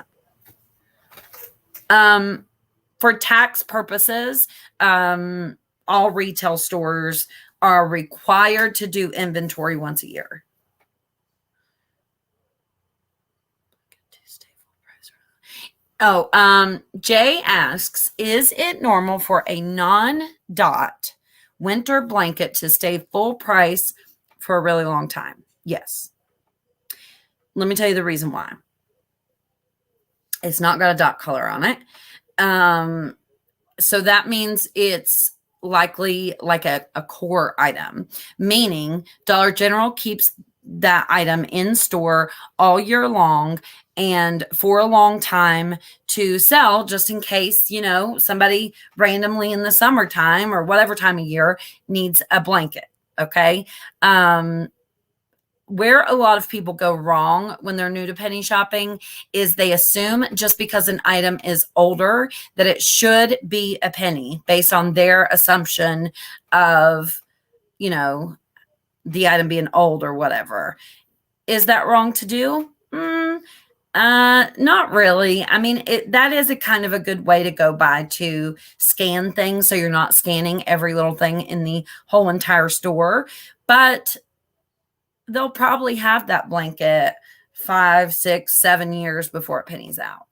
For tax purposes, all retail stores are required to do inventory once a year. Oh, Jay asks, is it normal for a non-dot winter blanket to stay full price for a really long time? Yes. Let me tell you the reason why. It's not got a dot color on it. So that means it's likely like a core item, meaning Dollar General keeps that item in store all year long and for a long time to sell, just in case, somebody randomly in the summertime or whatever time of year needs a blanket. Okay. Where a lot of people go wrong when they're new to penny shopping is they assume just because an item is older that it should be a penny based on their assumption of, the item being old or whatever. Is that wrong to do? Not really. I mean, that is a kind of a good way to go by to scan things so you're not scanning every little thing in the whole entire store. But they'll probably have that blanket 5, 6, 7 years before it pennies out.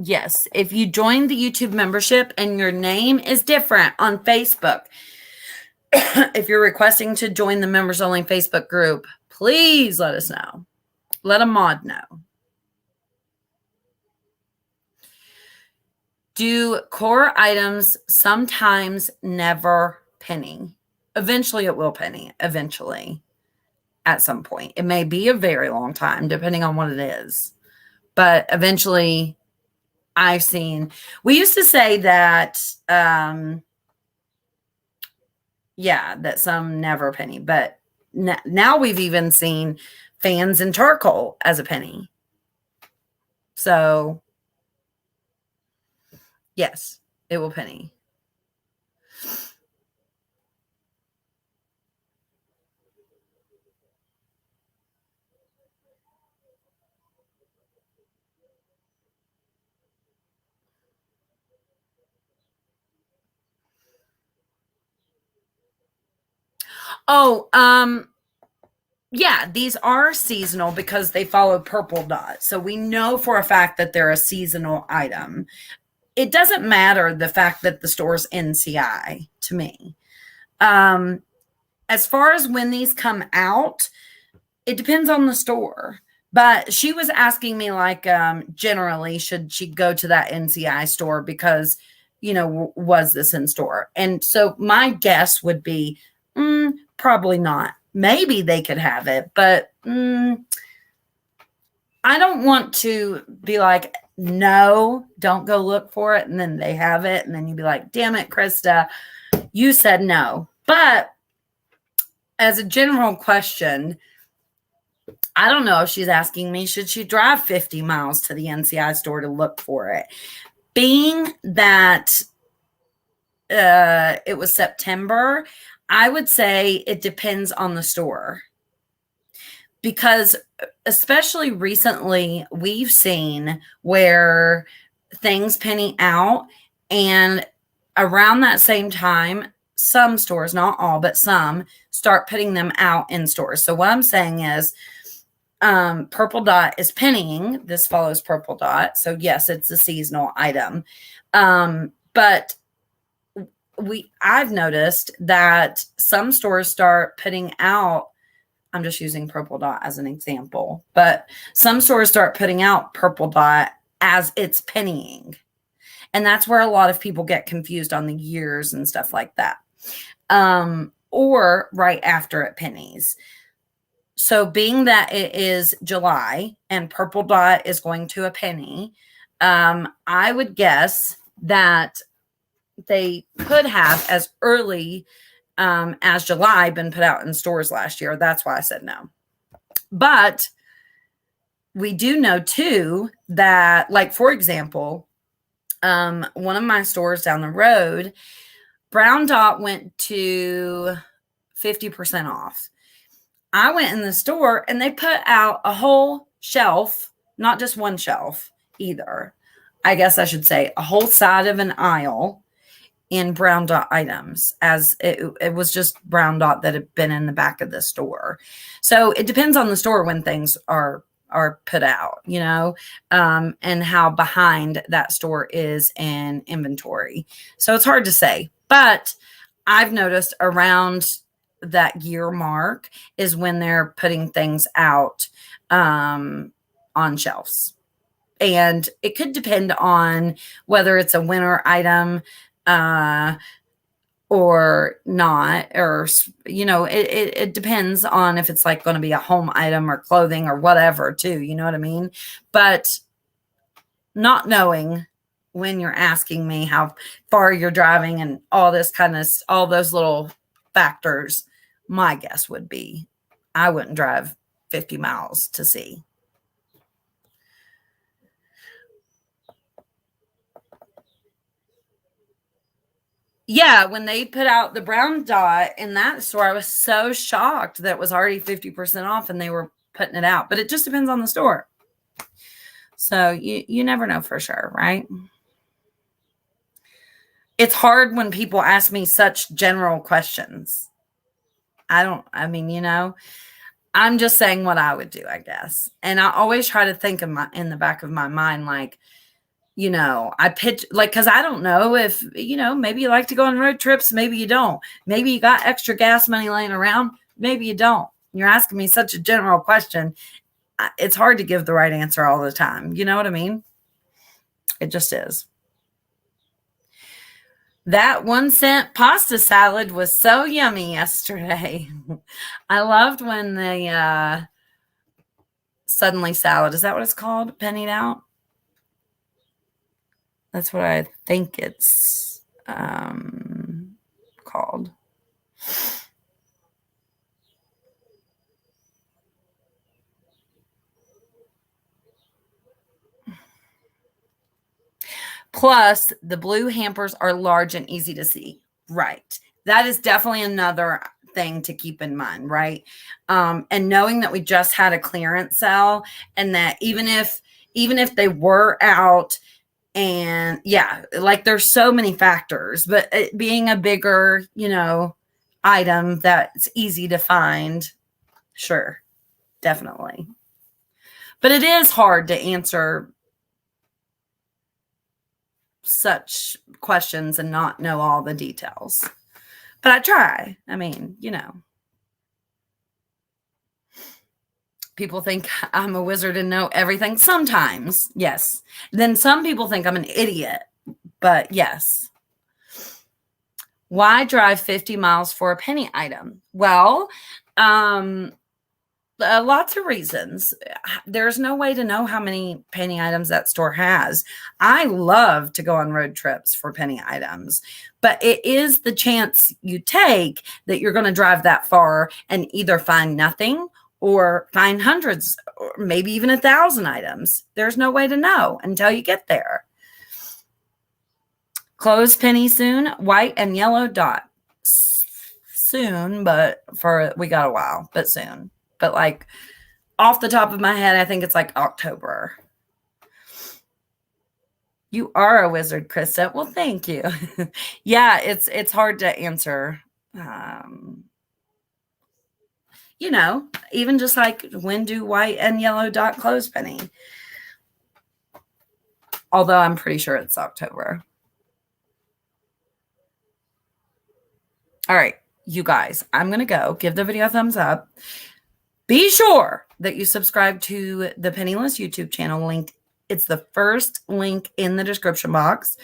Yes, if you join the YouTube membership and your name is different on Facebook, if you're requesting to join the members only Facebook group, please let us know. Let a mod know. Do core items sometimes never penny? Eventually it will penny, eventually, at some point. It may be a very long time, depending on what it is. But eventually, we used to say that, that some never penny. But now we've even seen fans in charcoal as a penny. So, yes, it will penny. Oh, yeah, these are seasonal because they follow purple dot. So we know for a fact that they're a seasonal item. It doesn't matter the fact that the store's NCI to me. As far as when these come out, it depends on the store. But she was asking me, like, generally, should she go to that NCI store because, was this in store? And so my guess would be probably not. Maybe they could have it, but I don't want to be like, no, don't go look for it. And then they have it. And then you'd be like, damn it, Krista, you said no. But as a general question, I don't know if she's asking me, should she drive 50 miles to the NCI store to look for it? Being that it was September, I would say it depends on the store. Because especially recently, we've seen where things penny out, and around that same time, some stores, not all, but some, start putting them out in stores. So what I'm saying is, purple dot is pennying. This follows purple dot. So yes, it's a seasonal item. But I've noticed that some stores start putting out, I'm just using purple dot as an example, but some stores start putting out purple dot as it's pennying. And that's where a lot of people get confused on the years and stuff like that. Or right after it pennies. So being that it is July and purple dot is going to a penny, I would guess that they could have as early as July been put out in stores last year. That's why I said no. But we do know too that, like, for example, one of my stores down the road, brown dot went to 50% off. I went in the store and they put out a whole shelf, not just one shelf either. I guess I should say a whole side of an aisle in brown dot items, as it was just brown dot that had been in the back of the store. So it depends on the store when things are put out, and how behind that store is in inventory. So it's hard to say, but I've noticed around that year mark is when they're putting things out on shelves. And it could depend on whether it's a winter item or not, or, it depends on if it's like going to be a home item or clothing or whatever too. You know what I mean? But not knowing when you're asking me how far you're driving and all this kind of, all those little factors, my guess would be I wouldn't drive 50 miles to see. Yeah, when they put out the brown dot in that store, I was so shocked that it was already 50% off and they were putting it out. But it just depends on the store. So you never know for sure, right? It's hard when people ask me such general questions. I mean, I'm just saying what I would do, I guess. And I always try to think in the back of my mind, like, I pitch, like, cause I don't know if, maybe you like to go on road trips. Maybe you don't. Maybe you got extra gas money laying around. Maybe you don't. You're asking me such a general question. It's hard to give the right answer all the time. You know what I mean? It just is. That 1 cent pasta salad was so yummy yesterday. I loved when the suddenly salad, is that what it's called? Pennied out? That's what I think it's called. Plus, the blue hampers are large and easy to see. Right. That is definitely another thing to keep in mind, right? And knowing that we just had a clearance sale, and that even if they were out, and yeah, like there's so many factors, but it being a bigger, item that's easy to find, sure, definitely. But it is hard to answer such questions and not know all the details. But I try. I mean, people think I'm a wizard and know everything. Sometimes, yes. Then some people think I'm an idiot. But yes. Why drive 50 miles for a penny item? Well, lots of reasons. There's no way to know how many penny items that store has. I love to go on road trips for penny items, but it is the chance you take that you're going to drive that far and either find nothing or find hundreds or maybe even 1,000 items. There's no way to know until you get there. Close penny soon, white and yellow dot. Soon, but we got a while, but soon. But like off the top of my head, I think it's like October. You are a wizard, Krista. Well, thank you. Yeah, it's hard to answer. Even just like when do white and yellow dot close penny? Although I'm pretty sure it's October. All right, you guys, I'm going to go. Give the video a thumbs up. Be sure that you subscribe to the Penniless YouTube channel link. It's the first link in the description box.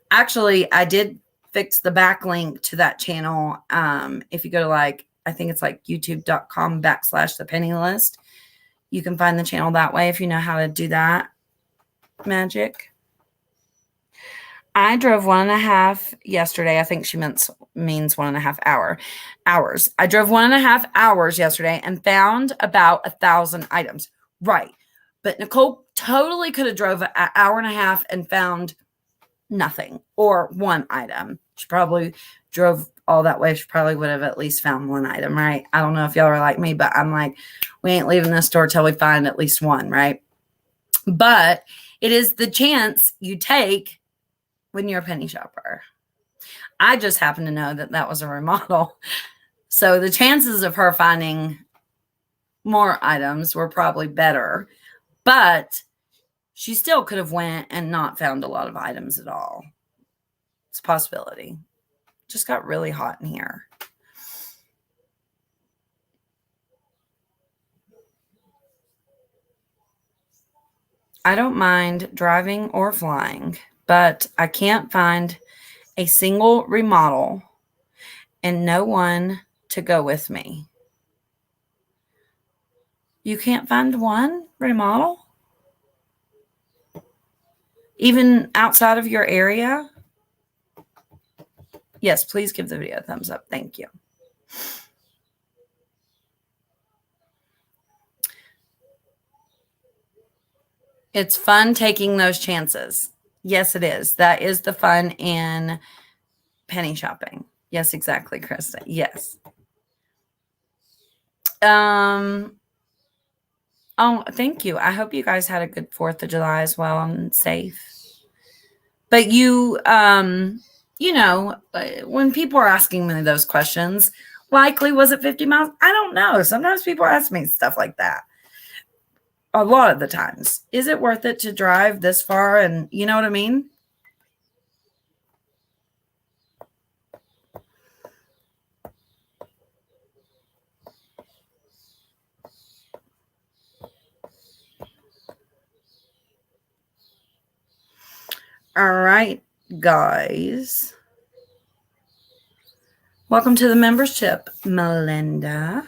Actually, I did fix the backlink to that channel. If you go to I think it's like youtube.com/the Penniless, you can find the channel that way if you know how to do that magic. I drove 1.5 yesterday. I think she means 1.5 hours. I drove 1.5 hours yesterday and found about 1,000 items. Right. But Nicole totally could have drove an hour and a half and found nothing or one item. She probably drove all that way. She probably would have at least found one item, right? I don't know if y'all are like me, but I'm like, we ain't leaving this store till we find at least one, right? But it is the chance you take when you're a penny shopper. I just happen to know that was a remodel. So the chances of her finding more items were probably better, but she still could have went and not found a lot of items at all. It's a possibility. Just got really hot in here. I don't mind driving or flying, but I can't find a single remodel and no one to go with me. You can't find one remodel? Even outside of your area? Yes, please give the video a thumbs up. Thank you. It's fun taking those chances. Yes, it is. That is the fun in penny shopping. Yes, exactly, Krista. Yes. Oh, thank you. I hope you guys had a good 4th of July as well and safe. But when people are asking me those questions, likely was it 50 miles? I don't know. Sometimes people ask me stuff like that. A lot of the times. Is it worth it to drive this far? And you know what I mean? All right, guys. Welcome to the membership, Melinda.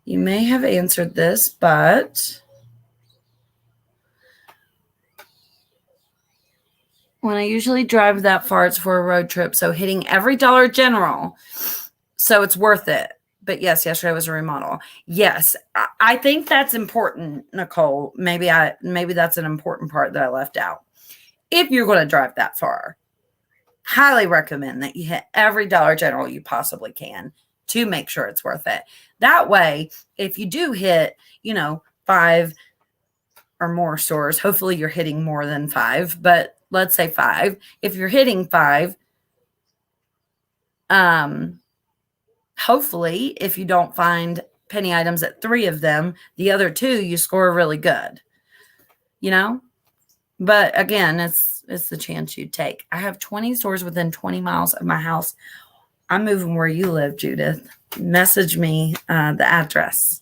You may have answered this, but when I usually drive that far, it's for a road trip. So hitting every Dollar General. So it's worth it. But yes, yesterday was a remodel. Yes, I think that's important, Nicole. Maybe that's an important part that I left out. If you're going to drive that far, highly recommend that you hit every Dollar General you possibly can to make sure it's worth it. That way, if you do hit, 5 or more stores, hopefully you're hitting more than 5, but let's say 5. If you're hitting 5, hopefully if you don't find penny items at 3 of them, the other 2 you score really good. But again, it's the chance you take. I have 20 stores within 20 miles of my house. I'm moving where you live, Judith. Message me the address.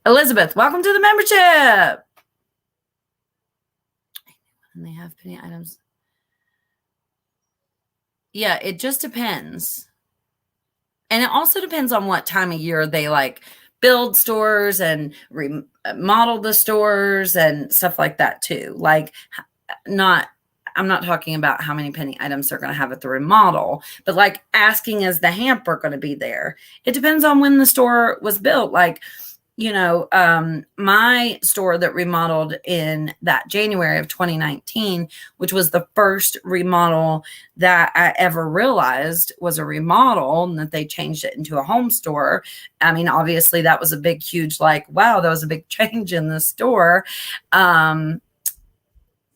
Elizabeth, welcome to the membership. And they have penny items. Yeah, it just depends. And it also depends on what time of year they build stores and remodel the stores and stuff like that too. I'm not talking about how many penny items they're going to have at the remodel, but asking, is the hamper going to be there? It depends on when the store was built. My store that remodeled in that January of 2019, which was the first remodel that I ever realized was a remodel and that they changed it into a home store. I mean, obviously that was a big, huge, wow, that was a big change in the store.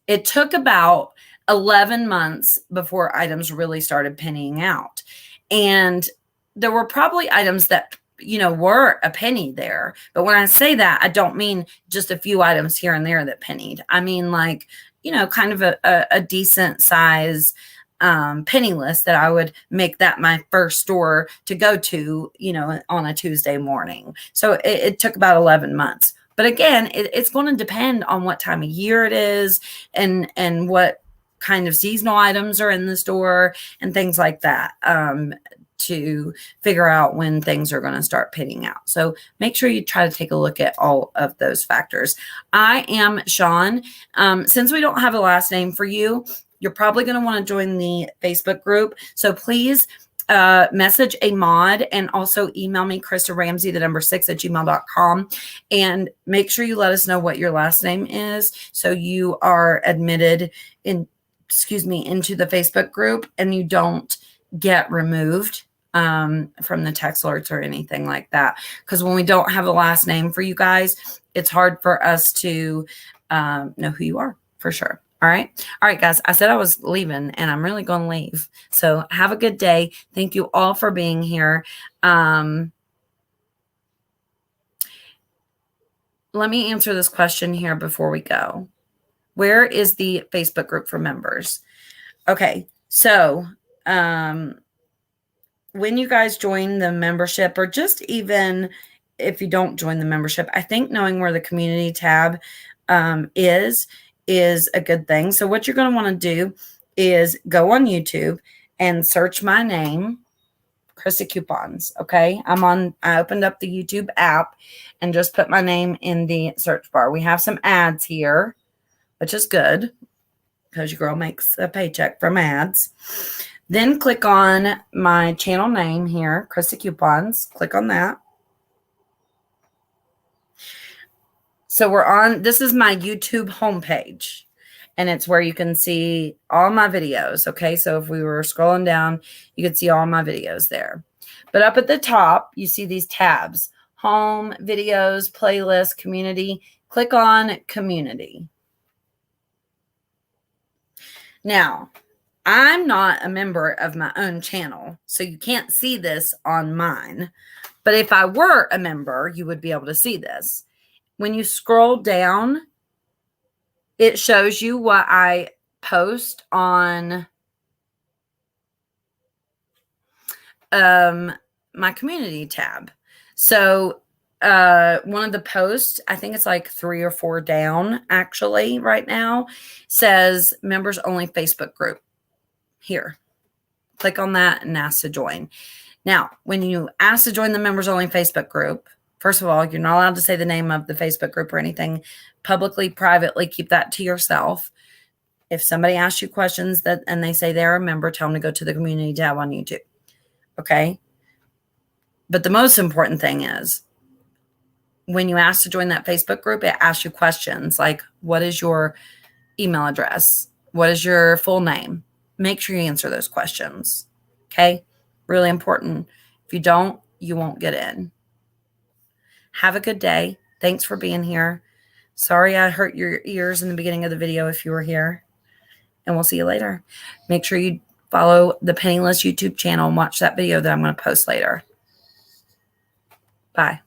It took about 11 months before items really started pennying out. And there were probably items that were a penny there. But when I say that, I don't mean just a few items here and there that pennied. I mean, kind of a decent size penny list that I would make that my first store to go to, on a Tuesday morning. So it took about 11 months. But again, it's going to depend on what time of year it is and what kind of seasonal items are in the store and things like that. To figure out when things are going to start pitting out. So make sure you try to take a look at all of those factors. I am Sean. Since we don't have a last name for you, you're probably going to want to join the Facebook group. So please message a mod and also email me, Krista Ramsey, the number 6 at gmail.com. And make sure you let us know what your last name is so you are admitted into the Facebook group and you don't get removed from the text alerts or anything like that. Because when we don't have a last name for you guys, it's hard for us to know who you are for sure. All right, guys. I said I was leaving, and I'm really going to leave. So have a good day. Thank you all for being here. Let me answer this question here before we go. Where is the Facebook group for members? Okay, so when you guys join the membership, or just even if you don't join the membership, I think knowing where the community tab is a good thing. So what you're going to want to do is go on YouTube and search my name, Krista Coupons. Okay. I opened up the YouTube app and just put my name in the search bar. We have some ads here, which is good because your girl makes a paycheck from ads. Then click on my channel name here, Krista Coupons. Click on that. So this is my YouTube homepage, and it's where you can see all my videos. Okay. So if we were scrolling down, you could see all my videos there. But up at the top, you see these tabs: home, videos, playlist, community. Click on community. Now, I'm not a member of my own channel, so you can't see this on mine. But if I were a member, you would be able to see this. When you scroll down, it shows you what I post on my community tab. So one of the posts, I think it's like 3 or 4 down actually right now, says members only Facebook group. Here, click on that and ask to join. Now, when you ask to join the members only Facebook group, first of all, you're not allowed to say the name of the Facebook group or anything publicly, privately. Keep that to yourself. If somebody asks you questions and they say they're a member, tell them to go to the community tab on YouTube. Okay. But the most important thing is when you ask to join that Facebook group, it asks you questions like, what is your email address? What is your full name? Make sure you answer those questions. Okay. Really important. If you don't, you won't get in. Have a good day. Thanks for being here. Sorry I hurt your ears in the beginning of the video if you were here. And we'll see you later. Make sure you follow the Penniless YouTube channel and watch that video that I'm going to post later. Bye.